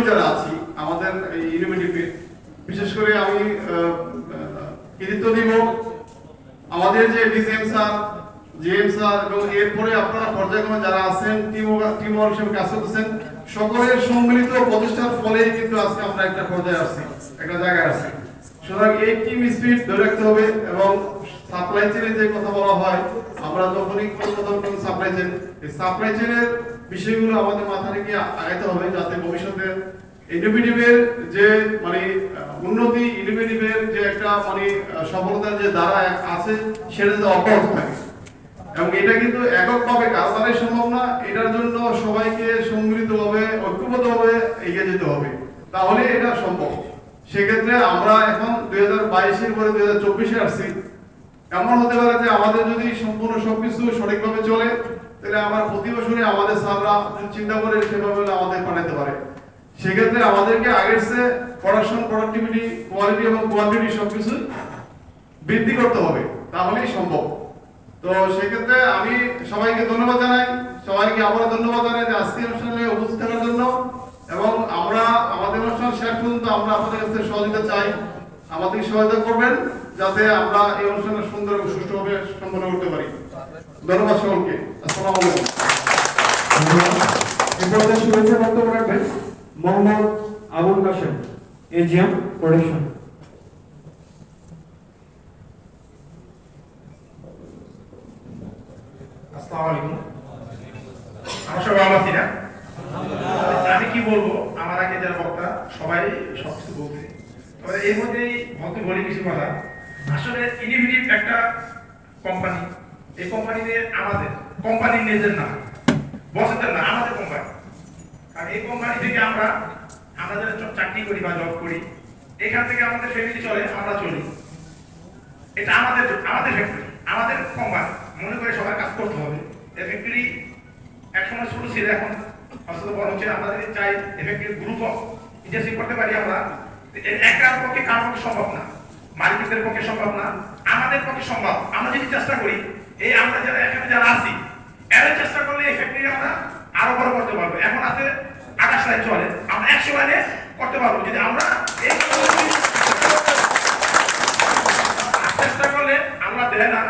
যারা আছি আমাদের ইউনিভার্সিটিতে, বিশেষ করে আমি কৃতিত্ব দিব আমাদের যে ডিসিএম স্যার, জিএম স্যার এবং এরপরে আপনারা পর্যায়ক্রমে যারা আছেন টিম ওয়ার্ক হিসেবে কাজ করতেছেন, সকলের সম্মিলিত প্রচেষ্টার ফলেই কিন্তু আজকে আমরা একটা পর্যায়ে আসছি, একটা জায়গায় আসছি। সুতরাং এই টিম স্পিরিট ধরে রাখতে হবে এবং সাপ্লাই চেইনে যে কথা বলা হয়, আমরা যখনই কোনো কথা বলি সাপ্লাই চেইন, এই সাপ্লাই চেইনের বিষয়গুলো আমাদের মাথা রেখে আগাইতে হবে, যাতে ভবিষ্যতে ইনোভেটিভের যে মানে উন্নতি, ইনোভেটিভের যে একটা মানে সফলতার যে ধারা আছে সেটা যাতে অব্যাহত থাকে। এবং এটা কিন্তু এককভাবে কাজ করাই সম্ভব না, এটার জন্য সবাইকে সম্মিলিতভাবে ঐক্যবদ্ধভাবে এগিয়ে যেতে হবে, তাহলে এটা সম্ভব। সেক্ষেত্রে আমরা এখন 2022-এর পরে 2024-এ আসছি। এমন হতে পারে যে আমাদের যদি সম্পূর্ণ সবকিছু সঠিকভাবে চলে, তাহলে আমার প্রতি বছরে আমাদের স্যাররা চিন্তা করে সেভাবে আমাদের পাঠাতে পারে। সেক্ষেত্রে আমাদেরকে আগের চেয়ে প্রোডাকশন, প্রোডাক্টিভিটি, কোয়ালিটি এবং কোয়ান্টিটি সবকিছু বৃদ্ধি করতে হবে, তাহলেই সম্ভব। তো সেক্ষেত্রে আমি সবাইকে ধন্যবাদ জানাই, সবাইকে আবারও ধন্যবাদ জানাই যে আজকের অনুষ্ঠানে উপস্থিত থাকার জন্য। এবং আমরা আমাদের অনুষ্ঠান শেষ পর্যন্ত আমরা আপনাদের কাছে সহযোগিতা চাই, আমাদের সহায়তা করবেন যাতে আমরা এই অনুষ্ঠানটা সুন্দর এবং সুষ্ঠুভাবে সম্পন্ন করতে পারি। ধন্যবাদ সকলকে। আসসালামু আলাইকুম। এরপরে শুভেচ্ছা বক্তব্য রাখবেন মোহাম্মদ আবুল কাশেম, এজিএম প্রোডাকশন। আসসালামু আলাইকুম। আমার সবাই ভালো আছি না? আমি কি বলবো, আমার আগে যারা বক্তা সবাই সবকিছু বলছে, তবে এর মধ্যেই বলতে বলি কিছু কথা। আসলে ইনোভেটিভ একটা কোম্পানি, এই কোম্পানিতে আমাদের কোম্পানির নিজের না, বসের না, আমাদের কোম্পানি। কারণ এই কোম্পানি থেকে আমরা যারা চাকরি করি বা জব করি, এখান থেকে আমাদের ফ্যামিলি চলে, আমরা চলি। এটা আমাদের ফ্যাক্টরি, আমাদের কোম্পানি। মনে করে সবার কাজ করতে হবে। এই ফ্যাক্টরি একসময় ছোট ছিল, এখন আসলে বড় হচ্ছে। আমাদের চাই এই ফ্যাক্টরি গ্রুপ অফ ইন্ডাস্ট্রি করতে পারি আমরা। একার পক্ষে কারোর পক্ষে সম্ভব না, মালিকদের পক্ষে সম্ভব না, আমাদের পক্ষে সম্ভব। আমরা যদি চেষ্টা করি, এই আমরা যারা এখানে যারা আছি, এরা চেষ্টা করলে এই ফ্যাক্টরি আমরা আরো বড় করতে পারবো। এখন আছে 28 লাইন চলে, আমরা 100 লাইনে করতে পারবো যদি আমরা এই চেষ্টা করলে। আল্লাহ দেয় না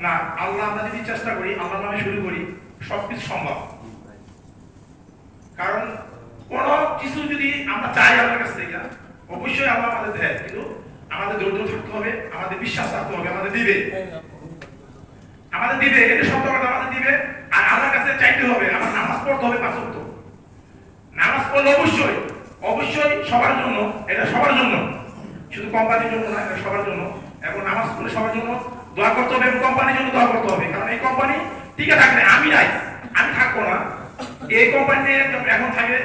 না, আল্লাহ আমরা যদি চেষ্টা করি, আল্লাহর নামে শুরু করি, সবকিছু সম্ভব। কারণ কোন কিছু যদি আমরা চাই আল্লাহর কাছ থেকে, অবশ্যই আল্লাহ আমাদের দেয়, কিন্তু আমাদের ধৈর্য থাকতে হবে, আমাদের বিশ্বাস থাকতে হবে, আমাদের দিবে, এটা সত্য কথা, আমাদের দিবে। আর আল্লাহর কাছে চাইতে হবে, আমার নামাজ পড়তে হবে 5 ওয়াক্ত। নামাজ পড়লে অবশ্যই সবার জন্য, এটা সবার জন্য, শুধু কোম্পানির জন্য না, এটা সবার জন্য। এবং নামাজ পড়লে সবার জন্য দোয়া করতে হবে এবং কোম্পানির জন্য দোয়া করতে হবে। কারণ এই কোম্পানি টিকে থাকলে আমি থাকবো না। এই কোম্পানিতে এখন থাকে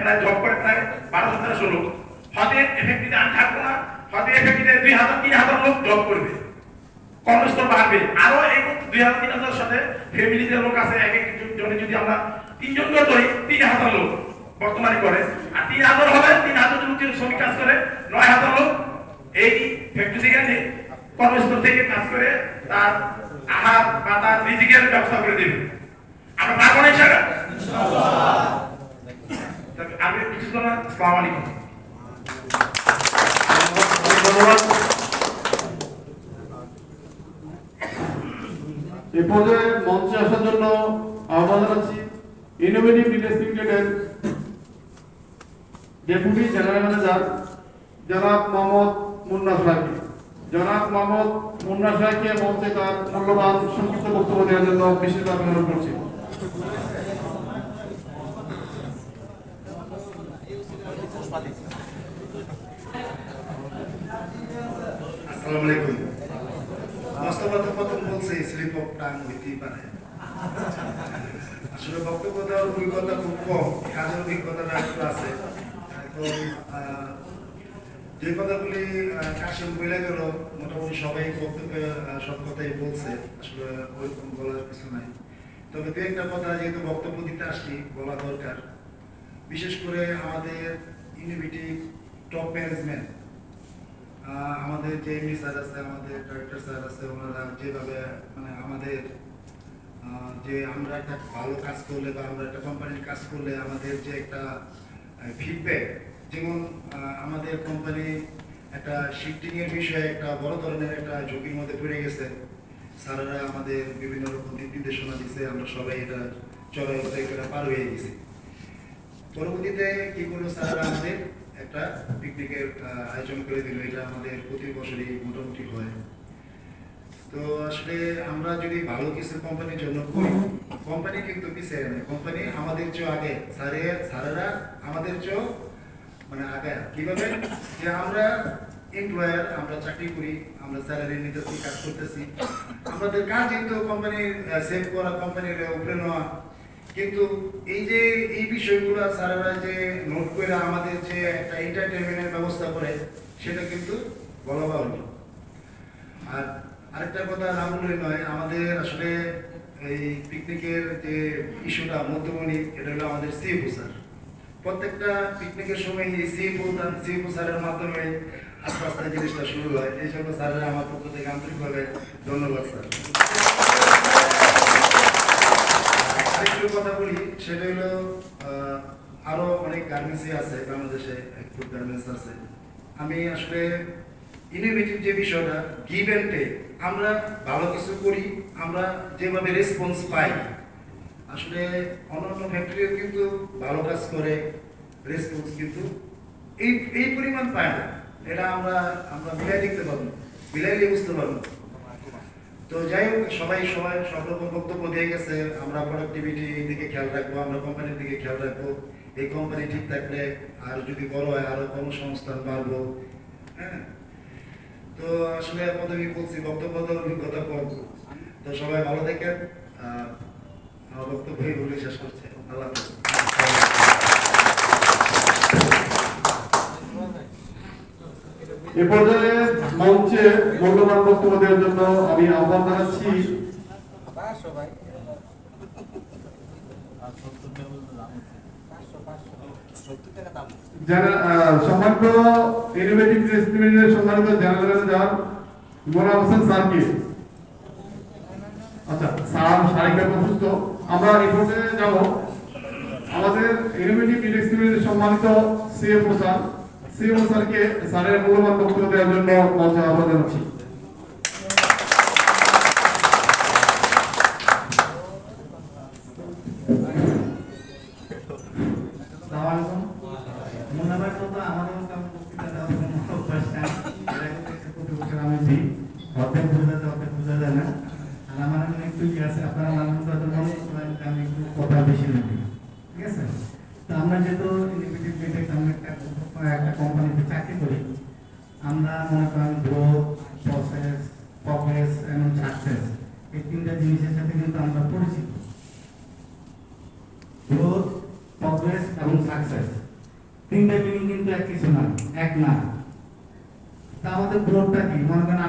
প্রায় জব করে প্রায় 12-13 লোক, হয়তো এফেক্টিভে আমি থাকবো না, হয়তো এফেক্টিভে 2000-3000 লোক জব করবে, কর্মস্থল বাড়বে। আরো এই 2000-3000 সাথে ফ্যামিলিতে লোক আছে, এক এক জনে যদি আমরা 3 জন করে ধরি, 3000 লোক বর্তমানে করে। আর 3000 হবে, 3000 জন শ্রমিক কাজ করে, 9000 লোক এই ফ্যাক্টরি থেকে কর্মস্থল থেকে কাজ করে তার আহার বা তার রিজিকের ব্যবস্থা করে দেবে। আমরা পারবো না ইনশাআল্লাহ। আমি কিছু না। আসসালামু আলাইকুম। ধন্যবাদ। এই পর্যায়ে মঞ্চে আসার জন্য আহ্বান জানাচ্ছি ইনোভেটিভ ইন্ডাস্ট্রি লিমিটেডের ডেপুটি জেনারেল ম্যানেজার জনাব মোহাম্মদ মুন্না সাহেবকে। জনাব মোহাম্মদ মুন্না সাহেবকে মঞ্চে তার মূল্যবান সংক্ষিপ্ত বক্তব্য দেওয়ার জন্য বিশেষভাবে অনুরোধ করছি। আসসালামু আলাইকুম। বাস্তবতা প্রথম বলছে স্লিপ অফ টাং হইতেই পারে। আসলে বক্তব্য দেওয়ার অভিজ্ঞতা খুব কম, কাজের অভিজ্ঞতাটা একটু আছে। এখন যে কথাগুলি কাশিম বলে গেল, মোটামুটি সবাই বক্তব্যে সব কথাই বলছে, আসলে ওইরকম বলার কিছু নাই। তবে দু একটা কথা যেহেতু বক্তব্য দিতে আসছি, বলা দরকার। বিশেষ করে আমাদের ইনোভেটিভ টপ ম্যানেজমেন্ট, আমাদের যে এমডি স্যার আছে, আমাদের ডাইরেক্টর স্যার আছে, ওনারা যেভাবে মানে আমাদের যে আমরা একটা ভালো কাজ করলে বা আমরা একটা কোম্পানির কাজ করলে আমাদের যে একটা ফিডব্যাক, যেমন আমাদের কোম্পানি একটা শিফটিং এর বিষয়ে একটা বড় ধরনের একটা ঝুঁকির মধ্যে পড়ে গেছে, স্যারেরা আমাদের বিভিন্ন রকম দিক নির্দেশনা দিচ্ছে, আমরা সবাই এটা চলার পথে এটা পার হয়ে গেছি। পরবর্তীতে কি করলো, স্যারেরা আমাদের একটা পিকনিকের আয়োজন করে দিল। এটা আমাদের প্রতি বছরই মোটামুটি হয়। তো আসলে আমরা যদি ভালো কিছু কোম্পানির জন্য করি, কোম্পানি কিন্তু পিছিয়ে নেই, কোম্পানি আমাদের চেয়ে আগে, স্যারেরা আমাদের চেয়ে মানে আগে। কিভাবে? যে আমরা এমপ্লয়ার, আমরা চাকরি করি, আমরা স্যালারি নিতেছি, কাজ করতেছি, আমাদের কাজ কিন্তু কোম্পানির সেভ করা, কোম্পানির উপরে নেওয়া। কিন্তু এই যে এই বিষয়গুলো স্যারেরা যে নোট করে আমাদের যে একটা এন্টারটেনমেন্টের ব্যবস্থা করে, সেটা কিন্তু বলা বাহুল্য। আর আরেকটা কথা না বললে নয়, আমাদের আসলে এই পিকনিকের যে ইস্যুটা মধ্যমণি, এটা হলো আমাদের সিএফও স্যার। প্রত্যেকটা পিকনিকের সময় এই সিএফও স্যারের মাধ্যমে আস্তে আস্তে জিনিসটা শুরু হয়। এই জন্য স্যারেরা আমার পক্ষ থেকে আন্তরিকভাবে ধন্যবাদ স্যার। আরেকটু কথা বলি, সেটা হলো আরো অনেক গার্মেন্টসই আছে বাংলাদেশে, ফুড গার্মেন্টস আছে। আমি আসলে ইনোভেটিভ যে বিষয়টা, গিভ অ্যান্ড টেক, আমরা ভালো কিছু করি, আমরা যেভাবে রেসপন্স পাই, আসলে অন্যান্য ফ্যাক্টরিও কিন্তু ভালো কাজ করে, রেসপন্স কিন্তু এই পরিমাণ পায় না। এটা আমরা মিলাই দেখতে পাবো, মিলাইলে বুঝতে পারবো। তো যাই হোক, সবাই সব রকম বক্তব্য দিয়ে গেছে। আমরা প্রোডাক্টিভিটি দিকে খেয়াল রাখবো, আমরা কোম্পানির দিকে খেয়াল রাখবো। এই কোম্পানি ঠিক থাকলে আর যদি বড় হয় আরো কর্মসংস্থান বাড়বো। হ্যাঁ, তো আসলে প্রথমেই বলছি বক্তব্য দেওয়ার অভিজ্ঞতা কম। তো সবাই ভালো থাকেন। আমার বক্তব্য বলে শেষ করছে। আল্লাহ হাফেজ। এ পর্যায়ে মঞ্চে মূল্যবান বক্তব্য দেওয়ার জন্য আমি আহ্বান জানাচ্ছি সম্মানিত ইনোভেটিভ রেস্টুরেন্টের সম্মানিত জেনারেল ম্যানেজার গোলাম হোসেন স্যারকে। আচ্ছা, স্যার শারীরিক অসুস্থ, আমরা এই পর্যায়ে যাব আমাদের ইনোভেটিভ রেস্টুরেন্টের সম্মানিত সিএফও স্যারকে স্যারের মূল্যবান বক্তব্য দেওয়ার জন্য মঞ্চে আহ্বান জানাচ্ছি। আমরা যেহেতু একটা কোম্পানিতে চাকরি করি, আমরা মনে করেন গ্রোথ, প্রগ্রেস এবং সাকসেস, এই তিনটা জিনিসের সাথে কিন্তু আমরা পরিচিত। গ্রোথ, প্রগ্রেস এবং সাকসেস, তিনটা মিনিং কিন্তু এক কিছু না, এক না। তা আমাদের গ্রোথটা কি? মনে করেন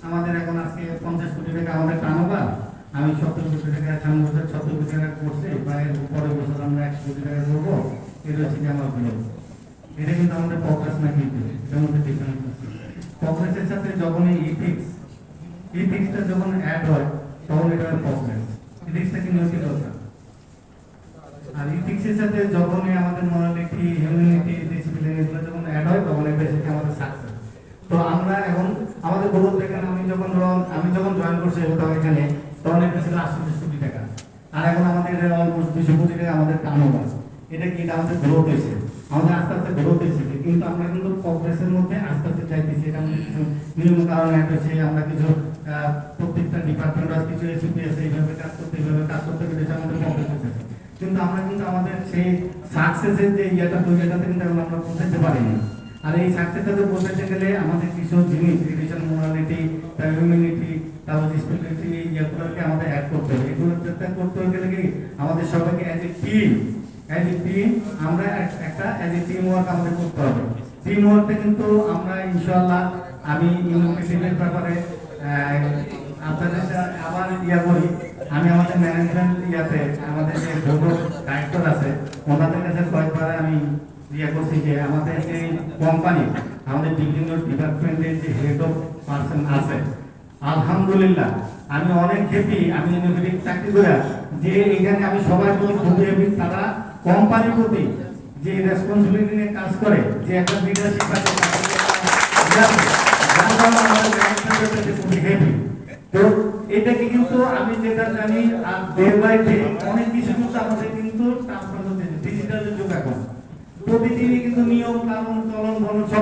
আমাদের এখন আজকে 50 কোটি টাকা আমাদের টার্নওভার, আমি 70 কোটি টাকা, 70 কোটি টাকা করছি, পরের বছর আমরা 100 কোটি টাকা করবো, এটা হচ্ছে কি আমার গ্রোথ। এটা কিন্তু আমাদের প্রগ্রেস না, কিন্তু এটার মধ্যে ডিফারেন্স আছে। প্রগ্রেসের সাথে যখন ইথিক্সটা যখন অ্যাড হয়, তখন এটা প্রগ্রেস। ইথিক্সটা কি নৈতিকতা, আর ইথিক্সের সাথে যখনই আমাদের মরালিটি, হিউম্যানিটি, ডিসিপ্লিন এগুলো যখন অ্যাড হয়, তখন এটা হচ্ছে আমাদের সাকসেস। তো আমরা এখন আমাদের গ্রোথ দেখেন, আমি যখন জয়েন করছি এখানে, তখন এটা ছিল 88 কোটি টাকা, আর এখন আমাদের অলমোস্ট 200 কোটি টাকা আমাদের টার্নওভার। এটা কি? এটা আমাদের গ্রোথ হয়েছে, আমাদের আস্তে আস্তে গ্রোথ হয়েছে, কিন্তু আমরা কিন্তু প্রগ্রেসের মধ্যে আস্তে আস্তে চাইতেছি। এটা আমাদের কিছু নিয়ম কারণ একটা হচ্ছে, আমরা কিছু প্রত্যেকটা ডিপার্টমেন্ট আছে, কিছু এসিপি আছে, এইভাবে কাজ করতে পেরেছে, আমাদের প্রগ্রেস হতেছে। কিন্তু আমরা কিন্তু আমাদের সেই সাকসেসের যে এটাতে কিন্তু আমরা পৌঁছাতে পারি না। আর এই সাকসেসটাতে পৌঁছাতে গেলে আমাদের কিছু জিনিস, রিলিজিয়ন, মোরালিটি, হিউম্যানিটি, তারপর স্পিরিচুয়ালিটি, এগুলোকে আমাদের অ্যাড করতে হবে। এগুলো করতে গেলে কি আমাদের সবাইকে অ্যাজ এ টিম আমরা একটা টিম ওয়ার্ক আমাদের করতে হবে। টিম ওয়ার্কটা কিন্তু আমরা ইনশাআল্লাহ, আমি ইনোভেটিভের ব্যাপারে আপনাদের আবার করি, আমি আমাদের ম্যানেজমেন্ট আমাদের যে বোর্ড ডাইরেক্টর আছে, ওনাদের কাছে কয়েকবার আমি ইয়ে করছি যে আমাদের যে কোম্পানি আমাদের বিভিন্ন ডিপার্টমেন্টের যে হেড অফ পার্সন আছে, আলহামদুলিল্লাহ আমি অনেক হ্যাপি। আমি ইনোভেটিভ চাকরি করে যে এখানে আমি সবাই বলি খুবই হ্যাপি, তারা কোম্পানির প্রতি যে রেসপন্সিবিলিটি নিয়ে কাজ করে, যে একটা লিডারশিপ আছে, যার কারণে আমাদের ম্যানেজমেন্টের কাছে খুবই হ্যাপি। তো এটাকে কিন্তু আমি যেটা জানি আর ডে বাই ডে অনেক কিছু কিন্তু আমাদের কিন্তু ট্রান্সফার হচ্ছে, ডিজিটালের যুগ এখন প্রতিদিনই কিন্তু নিয়ম কানুন চলন বলন সব